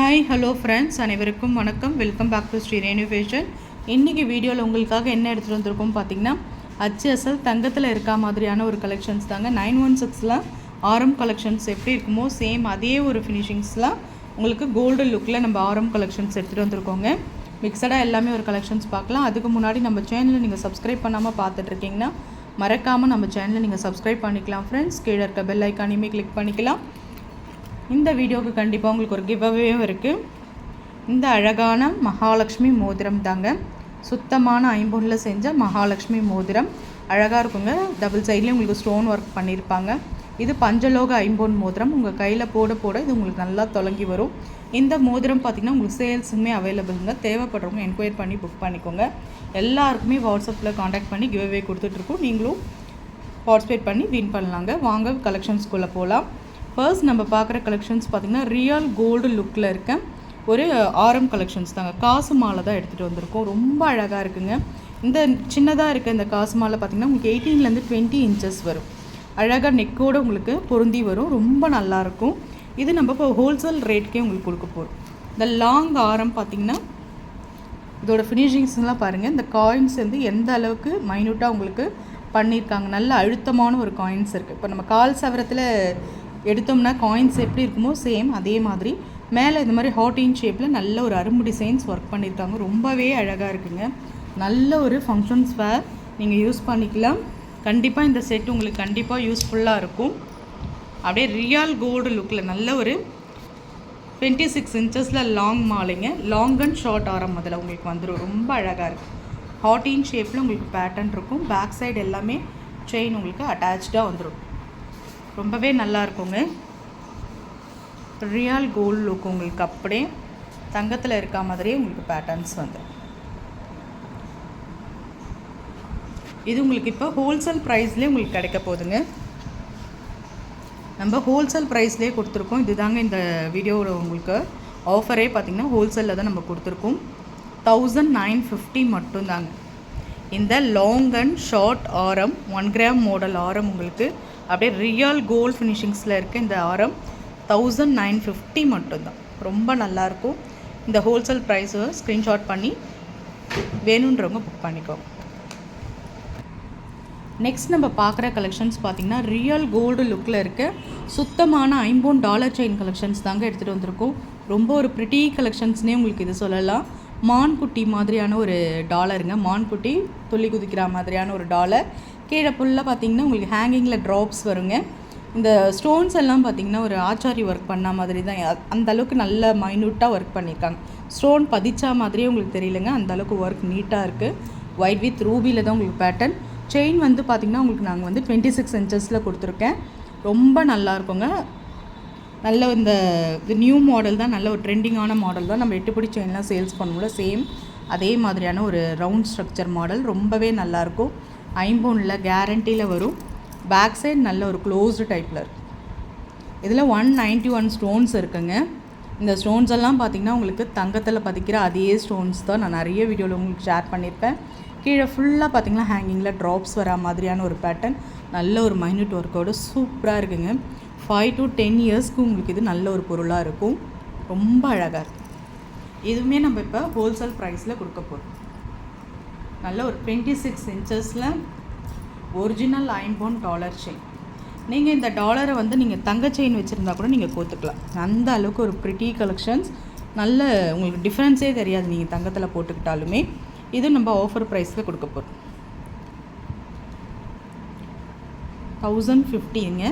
Hi hello friends, அனைவருக்கும் வணக்கம். Welcome back to Sri Renu fashion. இன்றைக்கி வீடியோவில் உங்களுக்காக என்ன எடுத்துகிட்டு வந்திருக்கோம் பார்த்தீங்கன்னா, HSL தங்கத்தில் இருக்கா மாதிரியான ஒரு கலெக்ஷன்ஸ் தாங்க. 916ல் ஆரம் கலெக்ஷன்ஸ் எப்படி இருக்குமோ சேம் அதே ஒரு ஃபினிஷிங்ஸில் உங்களுக்கு கோல்டு லுக்கில் நம்ம ஆரம் கலெக்ஷன்ஸ் எடுத்துகிட்டு வந்திருக்கோங்க. மிக்சடாக எல்லாமே ஒரு கலெக்ஷன்ஸ் பார்க்கலாம். அதுக்கு முன்னாடி நம்ம சேனலை நீங்கள் சப்ஸ்கிரைப் பண்ணாமல் பார்த்துட்ருக்கீங்கன்னா மறக்காமல் நம்ம சேனலை நீங்கள் சப்ஸ்கிரைப் பண்ணிக்கலாம் ஃப்ரெண்ட்ஸ். கீழே இருக்க பெல் ஐக்கானையுமே கிளிக் பண்ணிக்கலாம். இந்த வீடியோவுக்கு கண்டிப்பாக உங்களுக்கு ஒரு கிவ்அவேவும் இருக்குது. இந்த அழகான மகாலட்சுமி மோதிரம் தாங்க, சுத்தமான ஐம்பொன்னில் செஞ்ச மகாலட்சுமி மோதிரம். அழகாக இருக்குங்க. டபுள் சைட்லேயும் உங்களுக்கு ஸ்டோன் ஒர்க் பண்ணியிருப்பாங்க. இது பஞ்சலோக ஐம்பொன் மோதிரம். உங்கள் கையில் போட போட இது உங்களுக்கு நல்லா தொலங்கி வரும். இந்த மோதிரம் பார்த்திங்கன்னா உங்களுக்கு சேல்ஸுமே அவைலபிளுங்க. தேவைப்படுறவங்க என்கொயர் பண்ணி புக் பண்ணிக்கோங்க. எல்லாருக்குமே வாட்ஸ்அப்பில் காண்டாக்ட் பண்ணி கிவ்அவே கொடுத்துட்ருக்கோம். நீங்களும் பார்ட்டிசிபேட் பண்ணி வின் பண்ணலாங்க. வாங்க கலெக்ஷன்ஸ்குள்ளே போகலாம். ஃபர்ஸ்ட் நம்ம பார்க்குற கலெக்ஷன்ஸ் பார்த்திங்கன்னா ரியல் கோல்டு லுக்கில் இருக்க ஒரு ஆரம் கலெக்ஷன்ஸ் தாங்க. காசு மாலை தான் எடுத்துகிட்டு வந்திருக்கோம். ரொம்ப அழகாக இருக்குங்க. இந்த சின்னதாக இருக்க இந்த காசு மாலை பார்த்திங்கன்னா உங்களுக்கு 18லேருந்து 20 இன்ச்சஸ் வரும். அழகாக நெக்கோடு உங்களுக்கு பொருந்தி வரும். ரொம்ப நல்லாயிருக்கும். இது நம்ம இப்போ ஹோல்சேல் ரேட்கே உங்களுக்கு கொடுக்க போகிறோம். இந்த லாங் ஆரம் பார்த்திங்கன்னா இதோட ஃபினிஷிங்ஸ்லாம் பாருங்கள். இந்த காயின்ஸ் வந்து எந்த அளவுக்கு மைன்யூட்டாக உங்களுக்கு பண்ணியிருக்காங்க. நல்ல அழுத்தமான ஒரு காயின்ஸ் இருக்குது. இப்போ நம்ம கால் சவரத்தில் எடுத்தோம்னா காயின்ஸ் எப்படி இருக்குமோ சேம் அதே மாதிரி மேலே இந்த மாதிரி ஹார்டின் ஷேப்பில் நல்ல ஒரு அரும்பு டிசைன்ஸ் ஒர்க் பண்ணியிருக்காங்க. ரொம்பவே அழகாக இருக்குங்க. நல்ல ஒரு ஃபங்க்ஷன்ஸ் வேர் நீங்கள் யூஸ் பண்ணிக்கலாம். கண்டிப்பாக இந்த செட் உங்களுக்கு கண்டிப்பாக யூஸ்ஃபுல்லாக இருக்கும். அப்படியே ரியல் கோல்டு லுக்கில் நல்ல ஒரு 26 இன்ச்சஸில் லாங் மாலைங்க. லாங் அண்ட் ஷார்ட் ஆரம் அதில் உங்களுக்கு வந்துடும். ரொம்ப அழகாக இருக்குது. ஹார்டின் ஷேப்பில் உங்களுக்கு பேட்டர்ன் இருக்கும். பேக் சைடு எல்லாமே செயின் உங்களுக்கு அட்டாச்சாக வந்துடும். ரொம்பவே நல்லா இருக்குங்க. ரியல் கோல்டு லுக் உங்களுக்கு அப்படியே தங்கத்தில் இருக்க மாதிரியே உங்களுக்கு பேட்டர்ன்ஸ் வந்துடும். இது உங்களுக்கு இப்போ ஹோல்சேல் ப்ரைஸ்லேயே உங்களுக்கு கிடைக்க போகுதுங்க. நம்ம ஹோல்சேல் ப்ரைஸ்லேயே கொடுத்துருக்கோம். இதுதாங்க இந்த வீடியோவில் உங்களுக்கு ஆஃபரே பார்த்திங்கன்னா ஹோல்சேலில் தான் நம்ம கொடுத்துருக்கோம். 1950 மட்டும்தாங்க. இந்த லாங் அண்ட் ஷார்ட் ஆரம் 1 கிராம் மாடல் ஆரம் உங்களுக்கு அப்படியே ரியல் கோல்ட் ஃபினிஷிங்ஸில் இருக்குது. இந்த ஆரம் 1950 மட்டும்தான். ரொம்ப நல்லாயிருக்கும். இந்த ஹோல்சேல் ப்ரைஸை ஸ்க்ரீன்ஷாட் பண்ணி வேணுன்றவங்க புக் பண்ணிக்கோங்க. நெக்ஸ்ட் நம்ம பார்க்குற கலெக்ஷன்ஸ் பார்த்திங்கன்னா ரியல் கோல்டு லுக்கில் இருக்க சுத்தமான $50 செயின் கலெக்ஷன்ஸ் தாங்க எடுத்துகிட்டு வந்திருக்கோம். ரொம்ப ஒரு ப்ரிட்டி கலெக்ஷன்ஸ்னே உங்களுக்கு இது சொல்லலாம். மான்குட்டி மாதிரியான ஒரு டாலருங்க. மான்குட்டி துள்ளி குதிக்கிற மாதிரியான ஒரு டாலர். கீழே ஃபுல்லாக பார்த்திங்கன்னா உங்களுக்கு ஹேங்கிங்கில் ட்ராப்ஸ் வருங்க. இந்த ஸ்டோன்ஸ் எல்லாம் பார்த்திங்கன்னா ஒரு ஆச்சாரி ஒர்க் பண்ண மாதிரி தான். அந்த அளவுக்கு நல்ல மைன்யூட்டாக ஒர்க் பண்ணியிருக்காங்க. ஸ்டோன் பதிச்சா மாதிரியே உங்களுக்கு தெரியலங்க. அந்தளவுக்கு ஒர்க் நீட்டாக இருக்குது. ஒயிட் வித் ரூபியில் தான் உங்களுக்கு பேட்டர்ன். செயின் வந்து பார்த்திங்கன்னா உங்களுக்கு நாங்கள் வந்து 26 இன்ச்சஸில் கொடுத்துருக்கேன். ரொம்ப நல்லாயிருக்குங்க. நல்ல இந்த நியூ மாடல் தான். நல்ல ஒரு ட்ரெண்டிங்கான மாடல் தான். நம்ம 8 செயின்லாம் சேல்ஸ் பண்ணுவோம்ல சேம் அதே மாதிரியான ஒரு ரவுண்ட் ஸ்ட்ரக்சர் மாடல். ரொம்பவே நல்லாயிருக்கும். ஐம்பொன்னில் கேரண்டியில் வரும். பேக் சைடு நல்ல ஒரு க்ளோஸ்டு டைப்பில் இருக்கும். இதில் 191 ஸ்டோன்ஸ் இருக்குங்க. இந்த ஸ்டோன்ஸ் எல்லாம் பார்த்திங்கன்னா உங்களுக்கு தங்கத்தில் பதிக்கிற அதே ஸ்டோன்ஸ் தான். நான் நிறைய வீடியோவில் உங்களுக்கு ஷேர் பண்ணியிருப்பேன். கீழே ஃபுல்லாக பார்த்திங்கன்னா ஹேங்கிங்கில் ட்ராப்ஸ் வர மாதிரியான ஒரு பேட்டர்ன். நல்ல ஒரு மைன்யூட் ஒர்க்கோடு சூப்பராக இருக்குங்க. 5 to 10 இயர்ஸ்க்கு உங்களுக்கு இது நல்ல ஒரு பொருளாக இருக்கும். ரொம்ப அழகாக இருக்கும். இதுவுமே நம்ம இப்போ ஹோல்சேல் ப்ரைஸில் கொடுக்க போகிறோம். நல்ல ஒரு 26 இன்ச்சஸில் ஒரிஜினல் ஐம்பொன் டாலர் செயின். நீங்கள் இந்த டாலரை வந்து நீங்கள் தங்க செயின் வச்சுருந்தா கூட நீங்கள் கோத்துக்கலாம். அந்த அளவுக்கு ஒரு ப்ரிட்டி கலெக்ஷன்ஸ். நல்ல உங்களுக்கு டிஃப்ரென்ஸே தெரியாது நீங்கள் தங்கத்தில் போட்டுக்கிட்டாலுமே. இது நம்ம ஆஃபர் ப்ரைஸில் கொடுக்க போகிறோம். 1050ங்க.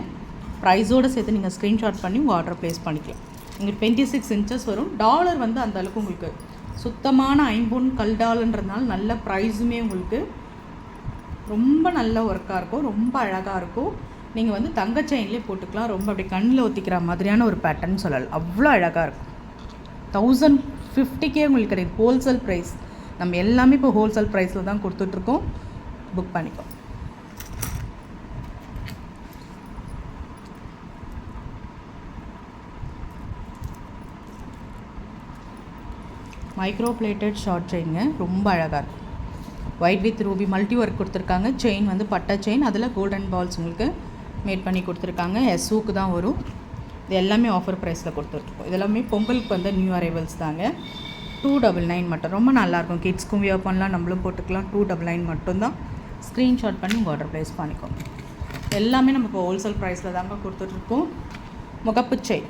ப்ரைஸோடு சேர்த்து நீங்கள் ஸ்க்ரீன்ஷாட் பண்ணி உங்கள் ஆர்டர் ப்ளேஸ் பண்ணிக்கலாம். உங்களுக்கு 26 இன்ச்சஸ் வரும். டாலர் வந்து அந்த அளவுக்கு உங்களுக்கு சுத்தமான ஐம்பொன் கல் டாலர்ன்றதுனால நல்ல ப்ரைஸுமே உங்களுக்கு ரொம்ப நல்ல ஒர்க்காக இருக்கும். ரொம்ப அழகாக இருக்கும். நீங்கள் வந்து தங்க செயின்லேயே போட்டுக்கலாம். ரொம்ப அப்படி கண்ணில் ஒத்திக்கிற மாதிரியான ஒரு பேட்டர்ன் சொல்லலாம். அவ்வளோ அழகாக இருக்கும். 1050க்கே உங்களுக்கு கிடைக்கும். Wholesale price. நம்ம எல்லாமே இப்போ ஹோல்சேல் ப்ரைஸில் தான் கொடுத்துட்ருக்கோம். புக் பண்ணிக்கோ. மைக்ரோ பிளேட்டட் ஷார்ட் செயினுங்க. ரொம்ப அழகாக இருக்கும். White with ruby multi work கொடுத்துருக்காங்க. செயின் வந்து பட்டை செயின். அதில் கோல்டன் பால்ஸ் உங்களுக்கு மேட் பண்ணி கொடுத்துருக்காங்க. எஸ்ஸுக்கு தான் வரும். இது எல்லாமே ஆஃபர் ப்ரைஸில் கொடுத்துட்ருக்கோம். இதெல்லாமே பொங்கலுக்கு வந்து நியூ அரைவல்ஸ் தாங்க. 299 மட்டும். ரொம்ப நல்லாயிருக்கும். கிட்ஸ்க்கும் வியர் பண்ணலாம், நம்மளும் போட்டுக்கலாம். 299 மட்டும்தான். ஸ்க்ரீன்ஷாட் பண்ணி உங்கள் ஆர்டர் ப்ளேஸ் பண்ணிக்கோங்க. எல்லாமே நமக்கு ஹோல்சேல் ப்ரைஸில் தாங்க கொடுத்துட்ருக்கோம். முகப்பு செயின்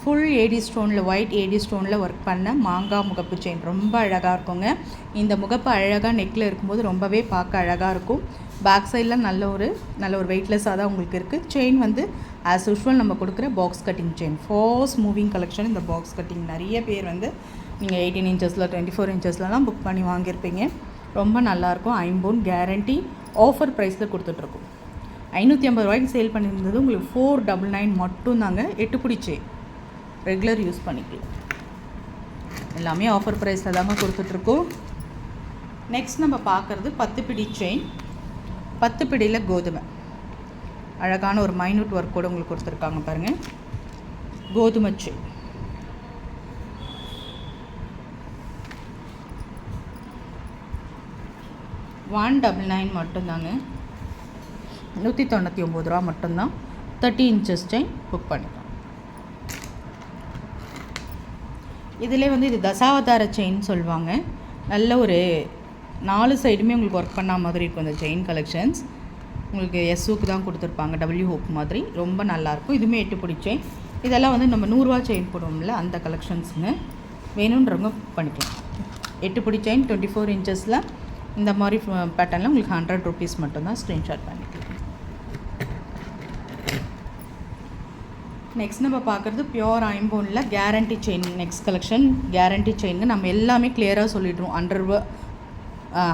ஃபுல் ஏடி ஸ்டோனில், ஒயிட் ஏடி ஸ்டோனில் ஒர்க் பண்ண மாங்காய் முகப்பு செயின் ரொம்ப அழகாக இருக்குங்க. இந்த முகப்பு அழகாக நெக்கில் இருக்கும்போது ரொம்பவே பார்க்க அழகாக இருக்கும். பேக் சைடில் நல்ல ஒரு வெயிட்லெஸ்ஸாக தான் உங்களுக்கு இருக்குது. செயின் வந்து ஆஸ் யூஷுவல் நம்ம கொடுக்குற box cutting chain. Fast moving collection இந்த பாக்ஸ் கட்டிங். நிறைய பேர் வந்து நீங்கள் 18 இன்ச்சஸில் 24 இன்ச்சஸ்லலாம் புக் பண்ணி வாங்கியிருப்பீங்க. ரொம்ப நல்லாயிருக்கும். 5 பவுன் கேரண்டி ஆஃபர் ப்ரைஸில் கொடுத்துட்ருக்கோம். 550 ரூபாய்க்கு சேல் பண்ணியிருந்தது உங்களுக்கு 499 மட்டும்தாங்க. 8 பிடி செயின் ரெகுலர் யூஸ் பண்ணிக்கலாம். எல்லாமே ஆஃபர் ப்ரைஸில் தாங்க கொடுத்துட்ருக்கோம். நெக்ஸ்ட் நம்ம பார்க்குறது 10 பிடி செயின். 10 பிடியில் கோதுமை அழகான ஒரு மைனூட் ஒர்க் கூட உங்களுக்கு கொடுத்துருக்காங்க பாருங்கள். கோதுமை செயின் 199 மட்டும்தாங்க. 199 ரூபா மட்டும்தான். 30 இன்ச்சஸ் செயின் புக் பண்ணிக்கலாம். இதிலே வந்து இது தசாவதார செயின் சொல்லுவாங்க. நல்ல ஒரு 4 சைடுமே உங்களுக்கு ஒர்க் பண்ண மாதிரி இருக்கும். இந்த செயின் கலெக்ஷன்ஸ் உங்களுக்கு எஸ்ஸுக்கு தான் கொடுத்துருப்பாங்க. டபிள்யூ ஹோப் மாதிரி ரொம்ப நல்லாயிருக்கும். இதுவுமே 8 பிடி செயின். இதெல்லாம் வந்து நம்ம 100 ரூபா செயின் போடுவோம்ல, அந்த கலெக்ஷன்ஸுங்க. வேணுன்றவங்க புக் பண்ணிக்கலாம். 8 பிடி செயின் 24 இன்ச்சஸில் இந்த மாதிரி பேட்டர்னில் உங்களுக்கு 100 ருபீஸ் மட்டும்தான். ஸ்க்ரீன்ஷாட் பண்ணிக்கலாம். நெக்ஸ்ட் நம்ம பார்க்குறது பியோர் ஐம்போனில் guarantee chain. Next collection guarantee செயின்னு நம்ம எல்லாமே கிளியராக சொல்லிடுறோம்.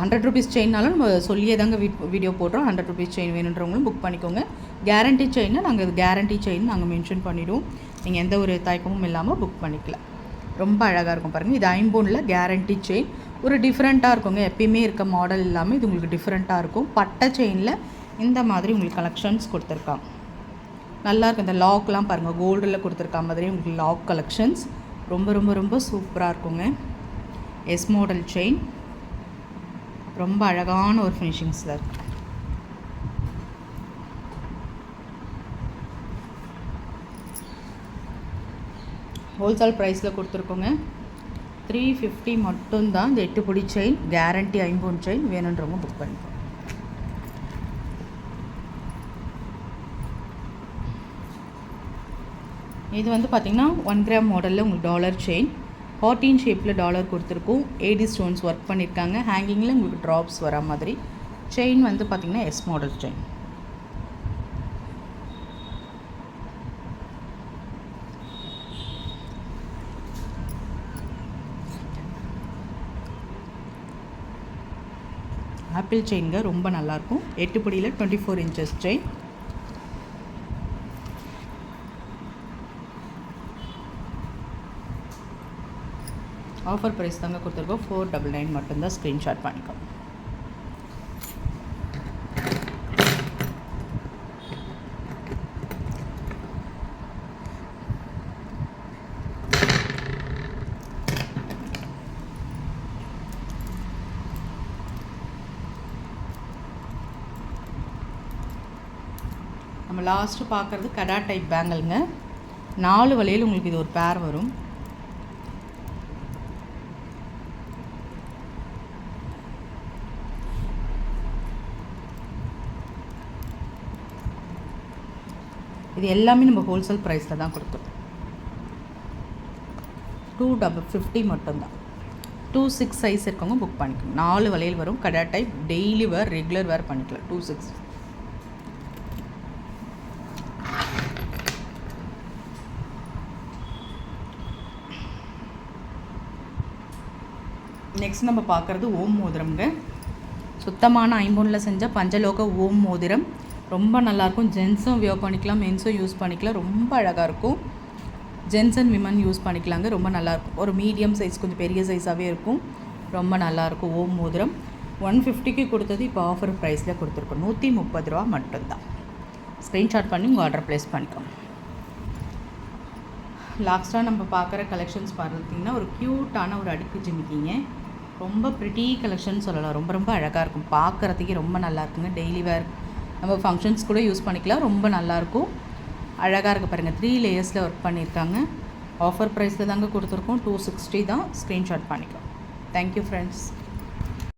100 ருபீஸ் செயின்னாலும் நம்ம சொல்லியே தாங்க வீடியோ போடுறோம். 100 ருபீஸ் செயின் வேணுன்றவங்களும் புக் பண்ணிக்கோங்க. கேரண்டி செயின்னு நாங்கள் கேரண்டி செயின் நாங்கள் மென்ஷன் பண்ணிவிடுவோம். நீங்கள் எந்த ஒரு தயக்கமும் இல்லாமல் புக் பண்ணிக்கலாம். ரொம்ப அழகாக இருக்கும் பாருங்கள். இது ஐம்போனில் கேரண்டி செயின். ஒரு டிஃப்ரெண்ட்டாக இருக்குங்க. எப்பயுமே இருக்க மாடல் இல்லாமல் இது உங்களுக்கு டிஃப்ரெண்ட்டாக இருக்கும். பட்டை செயினில் இந்த மாதிரி உங்களுக்கு கலெக்ஷன்ஸ் கொடுத்துருக்காங்க. நல்லாயிருக்கும். இந்த லாக்லாம் பாருங்கள், கோல்டில் கொடுத்துருக்க மாதிரி உங்களுக்கு லாக் கலெக்ஷன்ஸ் ரொம்ப ரொம்ப ரொம்ப சூப்பராக இருக்குங்க. எஸ் மாடல் செயின் ரொம்ப அழகான ஒரு ஃபினிஷிங்ஸில் இருக்குது. ஹோல்சேல் ப்ரைஸில் கொடுத்துருக்கோங்க. 350 மட்டும்தான். இந்த 8 பிடி செயின் கேரண்டி 5 பவுன் செயின் வேணுன்றவங்க புக் பண்ணிக்கோங்க. இது வந்து பார்த்திங்கன்னா 1 கிராம் மாடலில் உங்களுக்கு டாலர் செயின். 14 ஷேப்பில் டாலர் கொடுத்துருக்கும். ஏடி ஸ்டோன்ஸ் ஒர்க் பண்ணியிருக்காங்க. ஹேங்கிங்கில் உங்களுக்கு ட்ராப்ஸ் வர மாதிரி செயின் வந்து பார்த்திங்கன்னா எஸ் மாடல் செயின். ஆப்பிள் செயின்ங்க ரொம்ப நல்லாயிருக்கும். 8 பிடியில் 24 இன்ச்சஸ் செயின். ஆஃபர் ப்ரைஸ் தாங்க கொடுத்துருக்கோம். 499 மட்டும்தான். ஸ்க்ரீன்ஷாட் பண்ணிக்கோ. நம்ம லாஸ்ட்டு பார்க்குறது கடா டைப் பேங்கிள்ங்க. 4 வளையல் உங்களுக்கு இது ஒரு பேர் வரும். இது எல்லாமே நம்ம ஹோல்சேல் ப்ரைஸில் தான் கொடுக்குறோம். 250 மட்டும்தான். 26 சைஸ் இருக்கவங்க புக் பண்ணிக்கணும். 4 வளையல் வரும். கடா டைப் டெய்லி வேர் ரெகுலர் வேர் பண்ணிக்கலாம். 26. நெக்ஸ்ட் நம்ம பார்க்குறது ஓம் மோதிரம்ங்க. சுத்தமான ஐம்பொன்னில் செஞ்ச பஞ்சலோக ஓம் மோதிரம் ரொம்ப நல்லாயிருக்கும். ஜென்ஸும் வியர் பண்ணிக்கலாம், மென்ஸும் யூஸ் பண்ணிக்கலாம். ரொம்ப அழகாக இருக்கும். ஜென்ஸ் அண்ட் விமன் யூஸ் பண்ணிக்கலாங்க. ரொம்ப நல்லாயிருக்கும். ஒரு மீடியம் சைஸ், கொஞ்சம் பெரிய சைஸாகவே இருக்கும். ரொம்ப நல்லாயிருக்கும். ஓம் மோதிரம் 150க்கு கொடுத்தது இப்போ ஆஃபர் ப்ரைஸில் கொடுத்துருக்கோம். 130 ரூபா மட்டும்தான். ஸ்க்ரீன்ஷாட் பண்ணி உங்கள் ஆர்டர் ப்ளேஸ் பண்ணிக்கோங்க. லாஸ்ட்டாக நம்ம பார்க்குற கலெக்ஷன்ஸ் பார்த்திங்கன்னா ஒரு க்யூட்டான ஒரு அடுக்கு ஜிமிக்கிங்க. ரொம்ப ப்ரிட்டி கலெக்ஷன் சொல்லலாம். ரொம்ப ரொம்ப அழகாக இருக்கும். பார்க்குறதுக்கே ரொம்ப நல்லா இருக்குங்க. டெய்லி வேர் நம்ம ஃபங்க்ஷன்ஸ் கூட யூஸ் பண்ணிக்கலாம். ரொம்ப நல்லாயிருக்கும். அழகாக இருக்குது பாருங்கள். 3 லேயர்ஸில் ஒர்க் பண்ணியிருக்காங்க. ஆஃபர் ப்ரைஸில் தாங்க கொடுத்துருக்கோம். 260 தான். ஸ்க்ரீன்ஷாட் பண்ணிக்கலாம். Thank you friends.